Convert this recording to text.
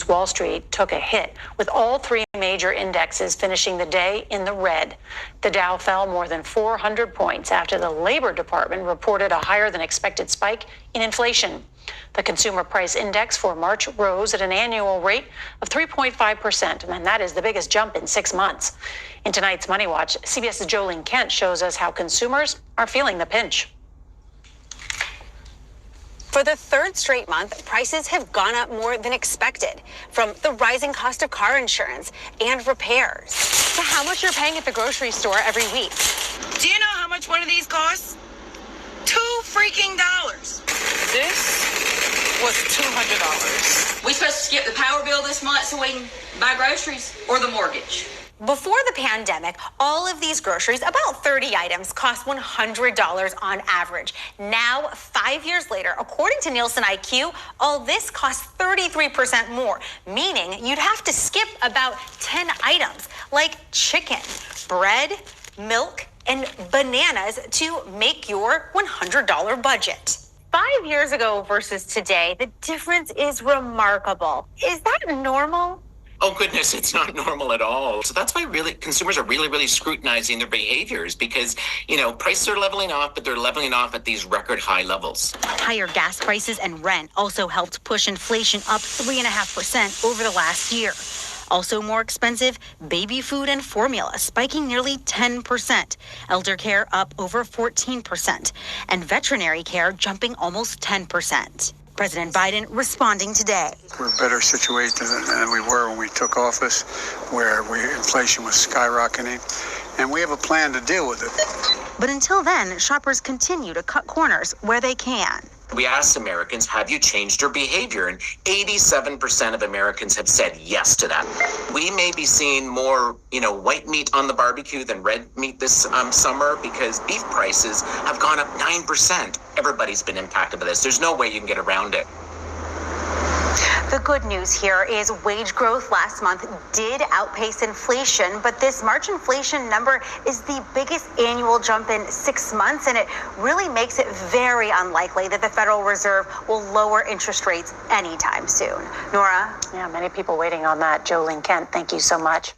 Wall Street took a hit, with all three major indexes finishing the day in the red. The Dow fell more than 400 points after the Labor Department reported a higher than expected spike in inflation. The Consumer Price Index for March rose at an annual rate of 3.5%, and that is the biggest jump in 6 months. In tonight's Money Watch, CBS's Jolene Kent shows us how consumers are feeling the pinch. For the third straight month, prices have gone up more than expected, from the rising cost of car insurance and repairs to how much you're paying at the grocery store every week. Do you know how much one of these costs? $2 freaking. This was $200. We supposed to skip the power bill this month so we can buy groceries, or the mortgage? Before the pandemic, all of these groceries, about 30 items, cost $100 on average. Now, 5 years later, according to Nielsen IQ, all this costs 33% more, meaning you'd have to skip about 10 items like chicken, bread, milk, and bananas to make your $100 budget. 5 years ago versus today, the difference is remarkable. Is that normal? Oh, goodness, it's not normal at all. So that's why consumers are really scrutinizing their behaviors because, prices are leveling off, but they're leveling off at these record high levels. Higher gas prices and rent also helped push inflation up 3.5% over the last year. Also more expensive, baby food and formula spiking nearly 10%, elder care up over 14%, and veterinary care jumping almost 10%. President Biden responding today. We're better situated than we were when we took office, where inflation was skyrocketing, and we have a plan to deal with it. But until then, shoppers continue to cut corners where they can. We asked Americans, have you changed your behavior? And 87% of Americans have said yes to that. We may be seeing more, white meat on the barbecue than red meat this summer because beef prices have gone up 9%. Everybody's been impacted by this. There's no way you can get around it. The good news here is wage growth last month did outpace inflation, but this March inflation number is the biggest annual jump in 6 months, and it really makes it very unlikely that the Federal Reserve will lower interest rates anytime soon. Nora? Yeah, many people waiting on that. Jolene Kent, thank you so much.